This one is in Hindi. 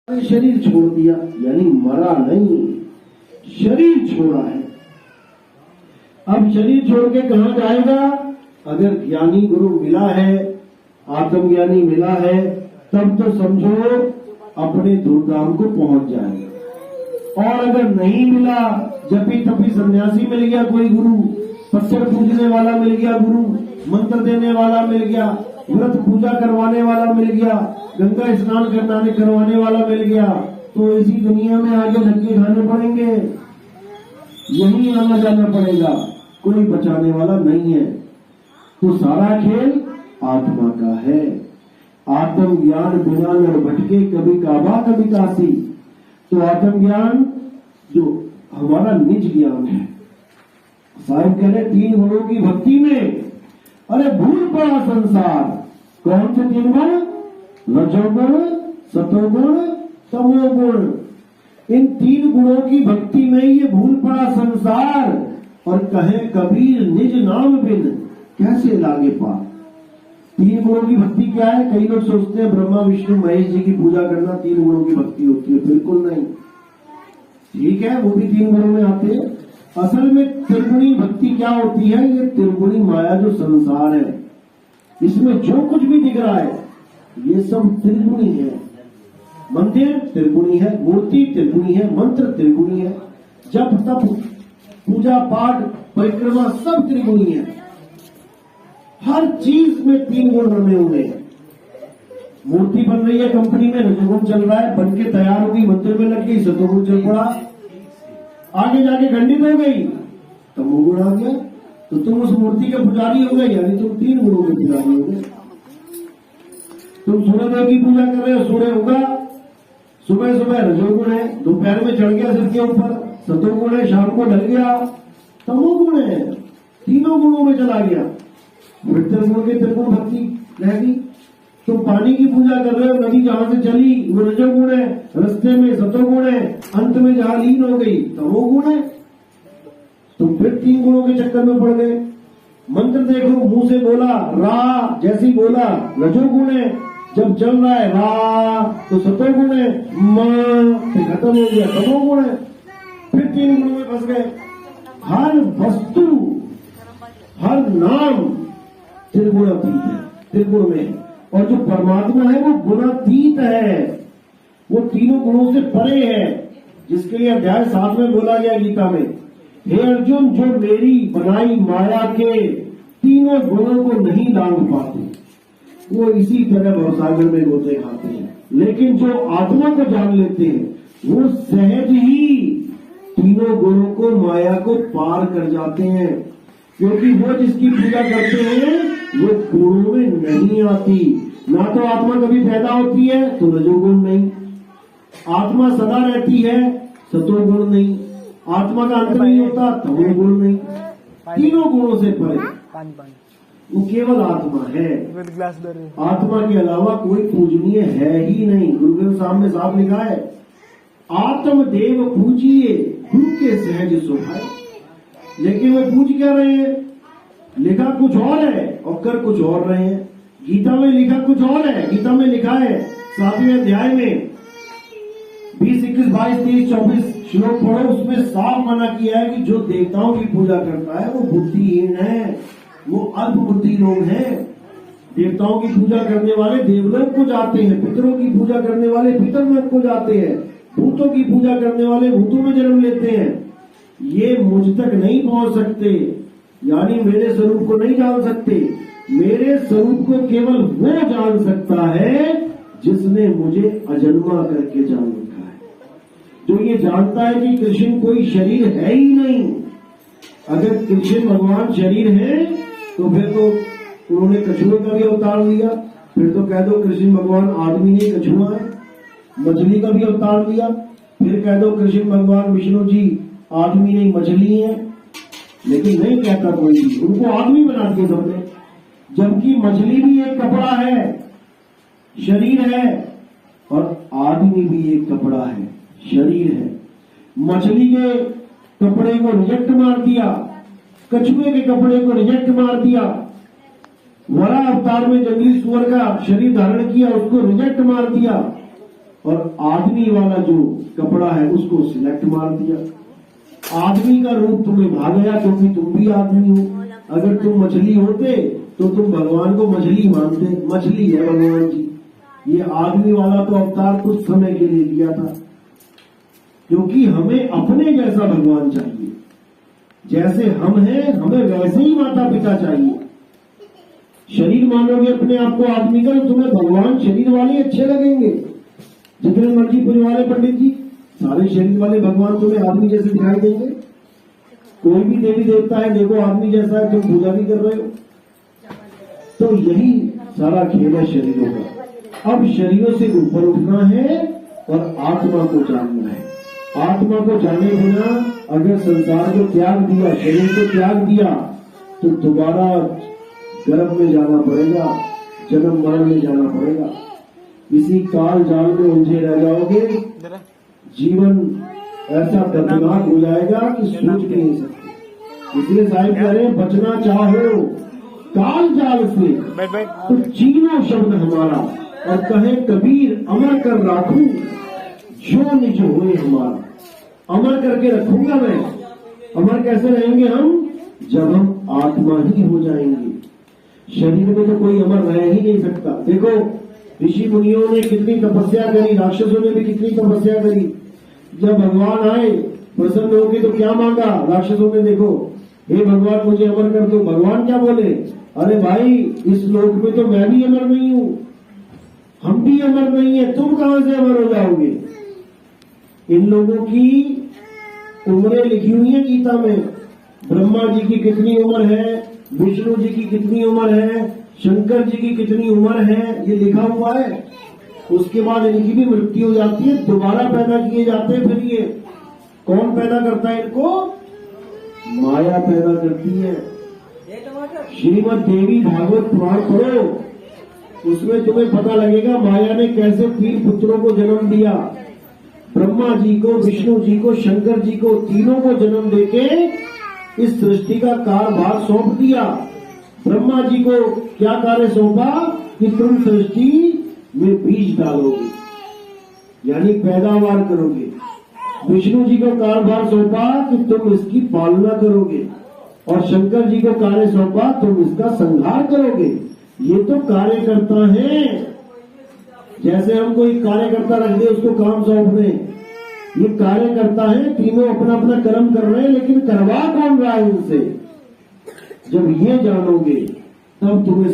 शरीर छोड़ दिया, यानी मरा नहीं, शरीर छोड़ा है। अब शरीर छोड़ के कहां जाएगा? अगर ज्ञानी गुरु मिला है, आत्मज्ञानी मिला है, तब तो समझो अपने दुर्धाम को पहुंच जाएगा। और अगर नहीं मिला, जपी तपी सन्यासी मिल गया, कोई गुरु पत्थर पूजने वाला मिल गया, गुरु मंत्र देने वाला मिल गया, व्रत पूजा करवाने वाला मिल गया, गंगा स्नान करवाने वाला मिल गया, तो इसी दुनिया में आगे धक्के खाने पड़ेंगे, यही आना जाना पड़ेगा, कोई बचाने वाला नहीं है। तो सारा खेल आत्मा का है। आत्मज्ञान बिना नर भटके, कभी काबा कभी काशी। तो आत्मज्ञान जो हमारा निज ज्ञान है, साहिब कह रहे 3 गुणों की भक्ति में अरे भूल पड़ा संसार। कौन से 3 गुण? रजोगुण, सतोगुण, तमोगुण। इन 3 गुणों की भक्ति में ये भूल पड़ा संसार। और कहे कबीर निज नाम बिन कैसे लागे पार। 3 गुणों की भक्ति क्या है? कई लोग सोचते हैं ब्रह्मा विष्णु महेश जी की पूजा करना 3 गुणों की भक्ति होती है। बिल्कुल नहीं। ठीक है, वो भी 3 गुणों में आते हैं। असल में त्रिगुणी भक्ति क्या होती है? ये त्रिगुणी माया जो संसार है, इसमें जो कुछ भी दिख रहा है ये सब त्रिगुणी है। मंदिर त्रिगुणी है, मूर्ति त्रिगुणी है, मंत्र त्रिगुणी है, जप तप पूजा पाठ परिक्रमा सब त्रिगुणी है। हर चीज में 3 गुण रमे हुए हैं। मूर्ति बन रही है कंपनी में, रजोगुण चल रहा है, बन के तैयार होगी, मंदिर में लग गई, सतोगुण चल पड़ा, आगे जाके खंडित हो गई, तमोगुण आ गया, तो तुम उस मूर्ति के पुजारी हो गए, यानी तुम 3 गुणों के पुजारी हो गए। तुम सूर्यदेव की पूजा कर रहे हो, सूर्य उगा, सुबह सुबह रजोगुण है, दोपहर में चढ़ गया सिर के ऊपर, सतोगुण है, शाम को ढल गया, तमोगुण है, तीनों गुणों में चला गया। फिर त्रिगुण के त्रिगुण भक्ति रहेगी। तुम पानी की पूजा कर रहे हो, नदी जहां से चली वो रजोगुण है, रास्ते में सतोगुण है, अंत में जहां लीन हो गई तमोगुण है। तुम फिर 3 गुणों के चक्कर में पड़ गए। मंत्र देखो, मुंह से बोला रा, जैसी बोला रजोगुण है, जब चल रहा है रा तो सतोगुण है, मां फिर खत्म हो गया तमोगुण है, फिर 3 गुणों में फंस गए। हर वस्तु हर नाम त्रिगुणातीत है, त्रिगुण में। और जो परमात्मा है वो गुणातीत है, वो तीनों गुणों से परे है, जिसके लिए अध्याय 7 में बोला गया गीता में, हे अर्जुन जो मेरी बनाई माया के तीनों गुणों को नहीं लांघ पाते वो इसी तरह भवसागर में गोते खाते हैं। लेकिन जो आत्मा को जान लेते हैं वो सहज ही तीनों गुणों को माया को पार कर जाते हैं, क्योंकि वो जिसकी पूजा करते हैं वो गुणों में नहीं आती। ना तो आत्मा कभी पैदा होती है तो रजोगुण नहीं, आत्मा सदा रहती है सतोगुण नहीं, आत्मा का अंत नहीं होता तमोगुण नहीं, तीनों गुणों से परे वो केवल आत्मा है। आत्मा के अलावा कोई पूजनीय है ही नहीं। गुरु ग्रंथ साहब में साफ लिखा है, आत्मदेव पूजिए गुरु के सहज स्वभाव। लेकिन वो पूज क्या रहे हैं? लिखा कुछ और है और कर कुछ और रहे हैं। गीता में लिखा कुछ और है। गीता में लिखा है 7वें अध्याय में 20, 21, 22, 23, 24 श्लोक पढ़ो, उसमें साफ मना किया है कि जो देवताओं की पूजा करता है वो बुद्धिहीन है, वो अल्प बुद्धि लोग हैं। देवताओं की पूजा करने वाले देवलोक को जाते हैं, पितरों की पूजा करने वाले पितरलोक को जाते हैं, भूतों की पूजा करने वाले भूतों में जन्म लेते हैं। ये मुझ तक नहीं पहुंच सकते, यानी मेरे स्वरूप को नहीं जान सकते। मेरे स्वरूप को केवल वो जान सकता है जिसने मुझे अजन्मा करके जान रखा है, जो ये जानता है कि कृष्ण कोई शरीर है ही नहीं। अगर कृष्ण भगवान शरीर है तो फिर तो उन्होंने कछुए का भी अवतार लिया, फिर तो कह दो कृष्ण भगवान आदमी नहीं कछुआ है। मछली का भी अवतार लिया, फिर कह दो कृष्ण भगवान विष्णु जी आदमी नहीं मछली है। लेकिन नहीं कहता कोई, उनको आदमी बना दिया सबने, जबकि मछली भी एक कपड़ा है, शरीर है, और आदमी भी एक कपड़ा है, शरीर है। मछली के कपड़े को रिजेक्ट मार दिया, कछुए के कपड़े को रिजेक्ट मार दिया, वरा अवतार में जंगली सुअर का शरीर धारण किया, उसको रिजेक्ट मार दिया, और आदमी वाला जो कपड़ा है उसको सिलेक्ट मार दिया। आदमी का रूप तुम्हें भा गया क्योंकि तुम भी आदमी हो। अगर तुम मछली होते तो तुम भगवान को मछली मानते। मछली है भगवान जी। ये आदमी वाला तो अवतार कुछ समय के लिए लिया था, क्योंकि हमें अपने जैसा भगवान चाहिए। जैसे हम हैं हमें वैसे ही माता पिता चाहिए। शरीर मानोगे अपने आप को आदमी का तो तुम्हें भगवान शरीर वाले अच्छे लगेंगे। जितने मर्जी पूरे वाले पंडित जी, सारे शरीर वाले भगवान तुम्हें आदमी जैसे दिखाई देंगे। कोई भी देवी देवता है देखो आदमी जैसा है, तुम पूजा भी कर रहे हो। तो यही सारा खेल है शरीरों का। अब शरीरों से ऊपर उठना है और आत्मा को जानना है। आत्मा को जाने बिना अगर संसार को त्याग दिया, शरीर को त्याग दिया, तो दोबारा गर्भ में जाना पड़ेगा, जन्म मरण में जाना पड़ेगा। इसी काल जाल में उलझे रह जाओगे। जीवन ऐसा दर्दनाक हो जाएगा कि सोच भी नहीं सकते। इसलिए साहिब कह रहे हैं, बचना चाहो काल जाल से तो जीनो शब्द हमारा, और कहे कबीर अमर कर राखू जो निज हुए हमारा। अमर करके रखूंगा मैं। अमर कैसे रहेंगे हम? जब हम आत्मा ही हो जाएंगे। शरीर में तो कोई अमर रह ही नहीं सकता। देखो ऋषि मुनियों ने कितनी तपस्या करी, राक्षसों ने भी कितनी तपस्या करी। जब भगवान आए प्रसन्न होके तो क्या मांगा राक्षसों ने? देखो, हे भगवान मुझे अमर कर दो। भगवान क्या बोले? अरे भाई इस लोक में तो मैं भी अमर नहीं हूं, हम भी अमर नहीं है, तुम कहां से अमर हो जाओगे? इन लोगों की उम्रें लिखी हुई है गीता में। ब्रह्मा जी की कितनी उम्र है, विष्णु जी की कितनी उम्र है, शंकर जी की कितनी उम्र है, ये लिखा हुआ है। उसके बाद इनकी भी मृत्यु हो जाती है, दोबारा पैदा किए जाते हैं। फिर ये कौन पैदा करता है इनको? माया पैदा करती है। श्रीमद् देवी भागवत पुराण पढ़ो, उसमें तुम्हें पता लगेगा माया ने कैसे 3 पुत्रों को जन्म दिया। ब्रह्मा जी को, विष्णु जी को, शंकर जी को, तीनों को जन्म देके इस सृष्टि का कार्यभार सौंप दिया। ब्रह्मा जी को क्या कार्य सौंपा कि तुम सृष्टि में बीज डालोगे, यानी पैदावार करोगे। विष्णु जी को कार्यभार सौंपा कि तुम इसकी पालना करोगे, और शंकर जी को कार्य सौंपा तुम इसका संहार करोगे। ये तो कार्यकर्ता है। जैसे हम कोई कार्यकर्ता रख दे उसको काम सौंप दें, ये कार्यकर्ता है। तीनों अपना अपना कर्म कर रहे हैं, लेकिन करवा कौन रहा है उनसे? जब ये जानोगे तब तुम्हें